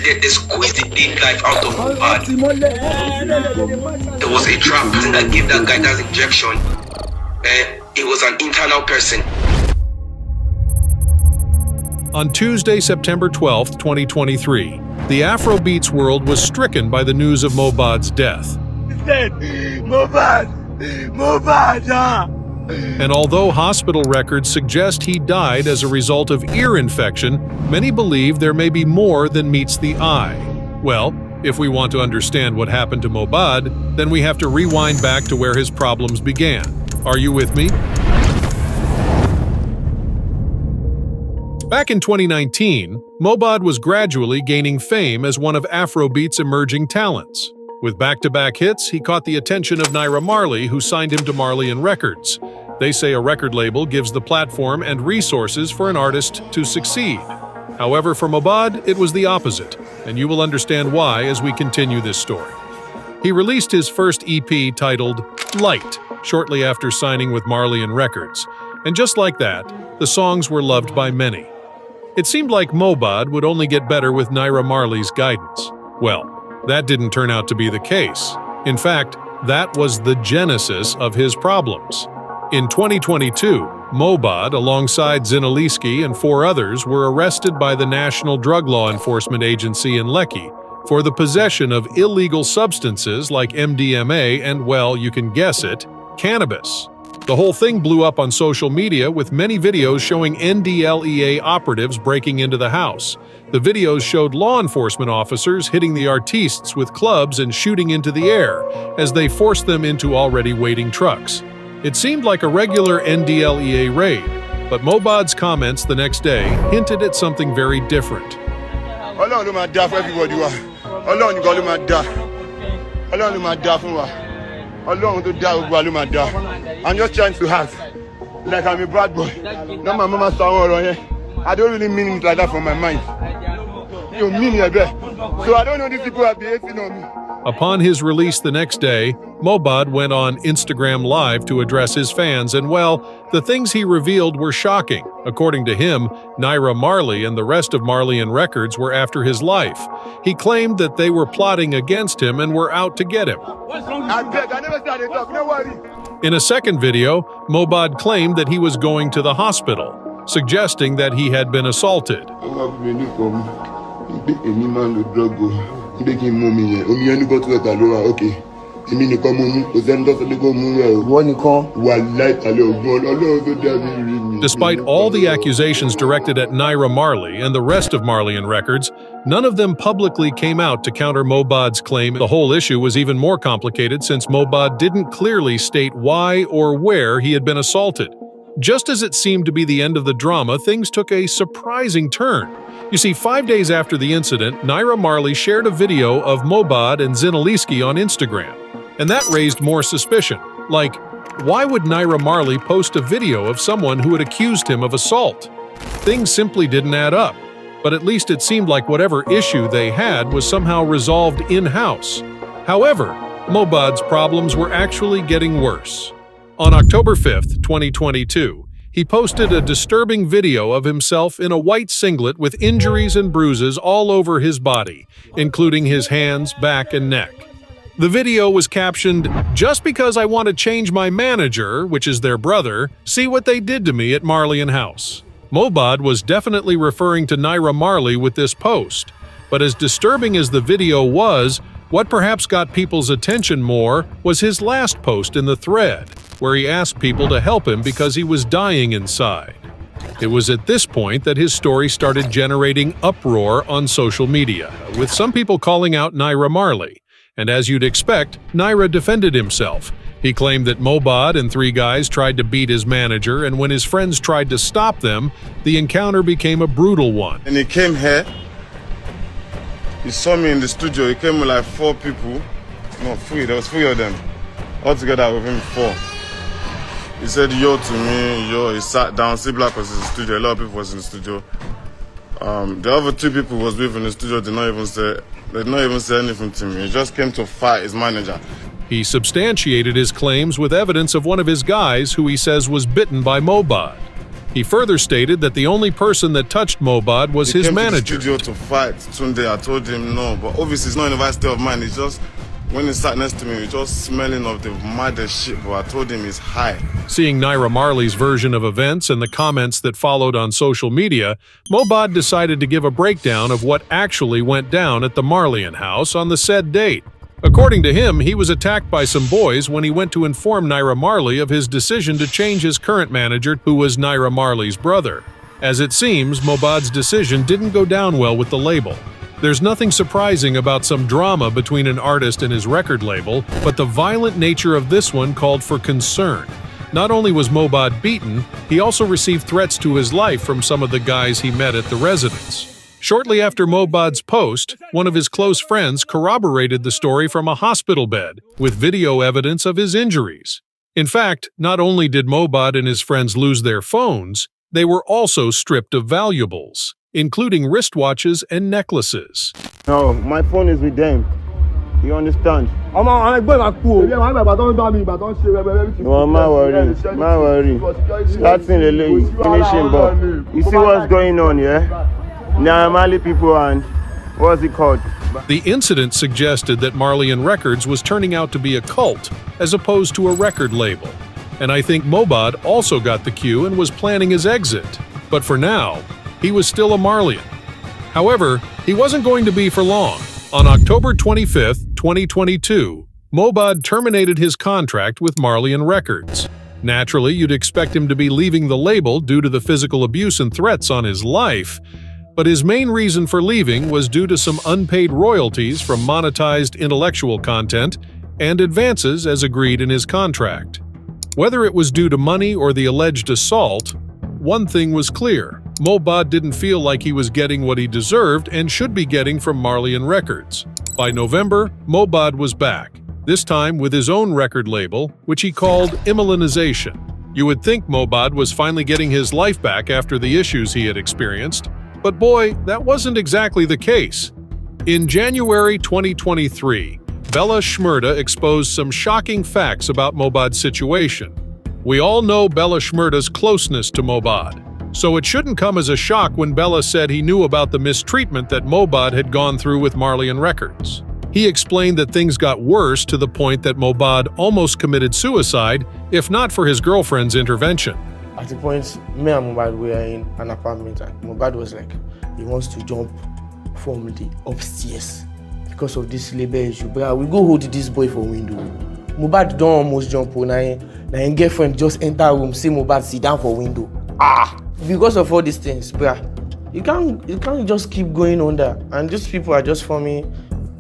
they squeezed the dead life out of Mohbad. There was a trap person that gave that guy that injection. It was an internal person. On Tuesday, September 12, 2023, the Afrobeats world was stricken by the news of Mohbad's death. He's dead! Mohbad! And although hospital records suggest he died as a result of ear infection, many believe there may be more than meets the eye. Well, if we want to understand what happened to Mohbad, then we have to rewind back to where his problems began. Are you with me? Back in 2019, Mohbad was gradually gaining fame as one of Afrobeat's emerging talents. With back-to-back hits, he caught the attention of Naira Marley, who signed him to Marley & Records. They say a record label gives the platform and resources for an artist to succeed. However, for Mohbad, it was the opposite, and you will understand why as we continue this story. He released his first EP titled Light shortly after signing with Marley & Records, and just like that, the songs were loved by many. It seemed like Mohbad would only get better with Naira Marley's guidance. Well, that didn't turn out to be the case. In fact, that was the genesis of his problems. In 2022, Mohbad, alongside Zinaliski and 4 others, were arrested by the National Drug Law Enforcement Agency in Lekki for the possession of illegal substances like MDMA and, well, you can guess it, cannabis. The whole thing blew up on social media with many videos showing NDLEA operatives breaking into the house. The videos showed law enforcement officers hitting the artistes with clubs and shooting into the air as they forced them into already waiting trucks. It seemed like a regular NDLEA raid, but Mohbad's comments the next day hinted at something very different. I'm just trying to act like I'm a bad boy. Now my mama saw I don't really mean it like that from my mind. You mean it, so I don't know these people are behaving on me. Upon his release the next day, Mohbad went on Instagram Live to address his fans, and well, the things he revealed were shocking. According to him, Naira Marley and the rest of Marley & Records were after his life. He claimed that they were plotting against him and were out to get him. I beg, I never started talking, no worry. In a second video, Mohbad claimed that he was going to the hospital, suggesting that he had been assaulted. Despite all the accusations directed at Naira Marley and the rest of Marley & Records, none of them publicly came out to counter Mohbad's claim. The whole issue was even more complicated since Mohbad didn't clearly state why or where he had been assaulted. Just as it seemed to be the end of the drama, things took a surprising turn. You see, 5 days after the incident, Naira Marley shared a video of Mohbad and Zinaliski on Instagram. And that raised more suspicion. Like, why would Naira Marley post a video of someone who had accused him of assault? Things simply didn't add up. But at least it seemed like whatever issue they had was somehow resolved in-house. However, Mohbad's problems were actually getting worse. On October 5th, 2022, he posted a disturbing video of himself in a white singlet with injuries and bruises all over his body, including his hands, back, and neck. The video was captioned, "Just because I want to change my manager, which is their brother, see what they did to me at Marley & House." Mohbad was definitely referring to Naira Marley with this post. But as disturbing as the video was, what perhaps got people's attention more was his last post in the thread, where he asked people to help him because he was dying inside. It was at this point that his story started generating uproar on social media, with some people calling out Naira Marley. And as you'd expect, Naira defended himself. He claimed that Mohbad and 3 guys tried to beat his manager, and when his friends tried to stop them, the encounter became a brutal one. And he came here, he saw me in the studio, he came with like 4 people, no, 3, there was 3 of them, all together with him 4. He said yo to me, yo, he sat down, C-Black was in the studio, a lot of people was in the studio. The other 2 people was with in the studio, they did not even say anything to me, he just came to fight his manager. He substantiated his claims with evidence of one of his guys who he says was bitten by Mohbad. He further stated that the only person that touched Mohbad was his manager. He came to the studio to fight Tunde. I told him no, but obviously it's not in the right state of mind. It's just, when he sat next to me, he's just smelling of the maddest shit, but I told him he's high. Seeing Naira Marley's version of events and the comments that followed on social media, Mohbad decided to give a breakdown of what actually went down at the Marleyan house on the said date. According to him, he was attacked by some boys when he went to inform Naira Marley of his decision to change his current manager, who was Naira Marley's brother. As it seems, Mohbad's decision didn't go down well with the label. There's nothing surprising about some drama between an artist and his record label, but the violent nature of this one called for concern. Not only was Mohbad beaten, he also received threats to his life from some of the guys he met at the residence. Shortly after Mohbad's post, one of his close friends corroborated the story from a hospital bed, with video evidence of his injuries. In fact, not only did Mohbad and his friends lose their phones, they were also stripped of valuables, including wristwatches and necklaces. No, my phone is with them. You understand? No, my worry. Starting the late, finishing, but you see what's going on, yeah? Naira Marley people and what's it called? The incident suggested that Marleyan Records was turning out to be a cult as opposed to a record label. And I think Mohbad also got the cue and was planning his exit. But for now, he was still a Marleyan. However, he wasn't going to be for long. On October 25, 2022, Mohbad terminated his contract with Marleyan Records. Naturally, you'd expect him to be leaving the label due to the physical abuse and threats on his life, but his main reason for leaving was due to some unpaid royalties from monetized intellectual content and advances as agreed in his contract. Whether it was due to money or the alleged assault, one thing was clear: Mohbad didn't feel like he was getting what he deserved and should be getting from Marleyan Records. By November, Mohbad was back, this time with his own record label, which he called Immolinization. You would think Mohbad was finally getting his life back after the issues he had experienced, but boy, that wasn't exactly the case. In January 2023, Bella Shmurda exposed some shocking facts about Mohbad's situation. We all know Bella Shmurda's closeness to Mohbad, so it shouldn't come as a shock when Bella said he knew about the mistreatment that Mohbad had gone through with Marleyan Records. He explained that things got worse to the point that Mohbad almost committed suicide, if not for his girlfriend's intervention. At the point, me and Mohbad were in an apartment, and Mohbad was like, he wants to jump from the upstairs because of this labor issue. But we go hold this boy for window. Mohbad don't almost jump on, and girlfriend just enter room, see Mohbad sit down for window. Because of all these things, bruh, you can't just keep going on that. And these people are just forming,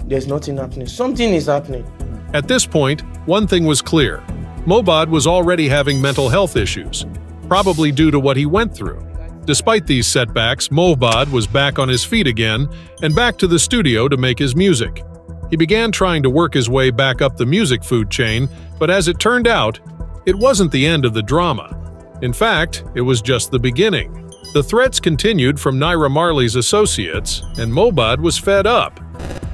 there's nothing happening. Something is happening. At this point, one thing was clear: Mohbad was already having mental health issues, probably due to what he went through. Despite these setbacks, Mohbad was back on his feet again and back to the studio to make his music. He began trying to work his way back up the music food chain, but as it turned out, it wasn't the end of the drama. In fact, it was just the beginning. The threats continued from Naira Marley's associates, and Mohbad was fed up.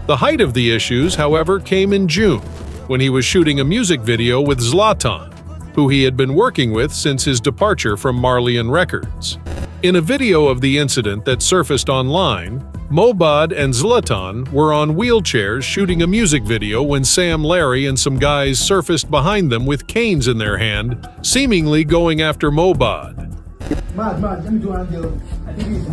The height of the issues, however, came in June, when he was shooting a music video with Zlatan, who he had been working with since his departure from Marleyan Records. In a video of the incident that surfaced online, Mohbad and Zlatan were on wheelchairs shooting a music video when Sam Larry and some guys surfaced behind them with canes in their hand, seemingly going after Mohbad. Let me do Angel. I think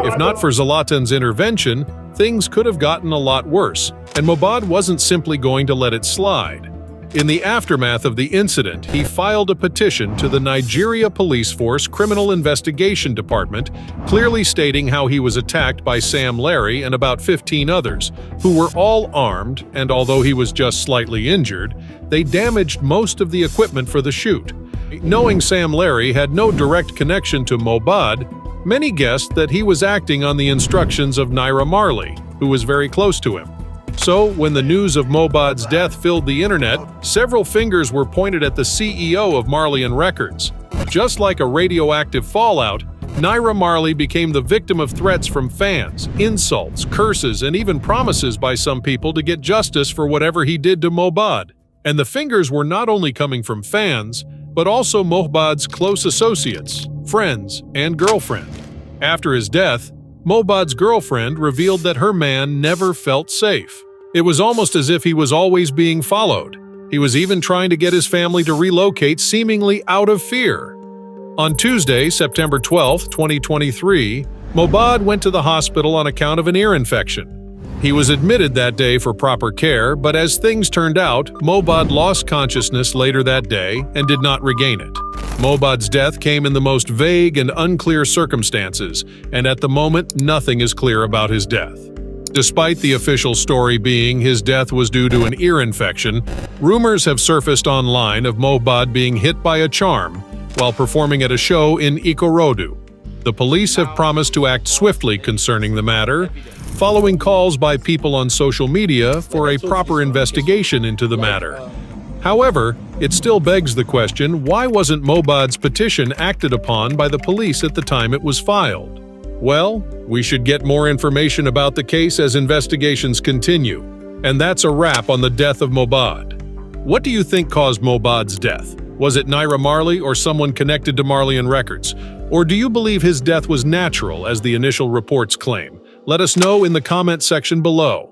If not for Zlatan's intervention, things could have gotten a lot worse, and Mohbad wasn't simply going to let it slide. In the aftermath of the incident, he filed a petition to the Nigeria Police Force Criminal Investigation Department, clearly stating how he was attacked by Sam Larry and about 15 others, who were all armed, and although he was just slightly injured, they damaged most of the equipment for the shoot. Knowing Sam Larry had no direct connection to Mohbad, many guessed that he was acting on the instructions of Naira Marley, who was very close to him. So, when the news of Mohbad's death filled the internet, several fingers were pointed at the CEO of Marleyan Records. Just like a radioactive fallout, Naira Marley became the victim of threats from fans, insults, curses, and even promises by some people to get justice for whatever he did to Mohbad. And the fingers were not only coming from fans, but also Mohbad's close associates, friends, and girlfriend. After his death, Mohbad's girlfriend revealed that her man never felt safe. It was almost as if he was always being followed. He was even trying to get his family to relocate seemingly out of fear. On Tuesday, September 12, 2023, Mohbad went to the hospital on account of an ear infection. He was admitted that day for proper care, but as things turned out, Mohbad lost consciousness later that day and did not regain it. Mohbad's death came in the most vague and unclear circumstances, and at the moment, nothing is clear about his death. Despite the official story being his death was due to an ear infection, rumors have surfaced online of Mohbad being hit by a charm while performing at a show in Ikorodu. The police have promised to act swiftly concerning the matter, following calls by people on social media for a proper investigation into the matter. However, it still begs the question, why wasn't Mohbad's petition acted upon by the police at the time it was filed? Well, we should get more information about the case as investigations continue. And that's a wrap on the death of Mohbad. What do you think caused Mohbad's death? Was it Naira Marley or someone connected to Marley and Records? Or do you believe his death was natural, as the initial reports claim? Let us know in the comment section below.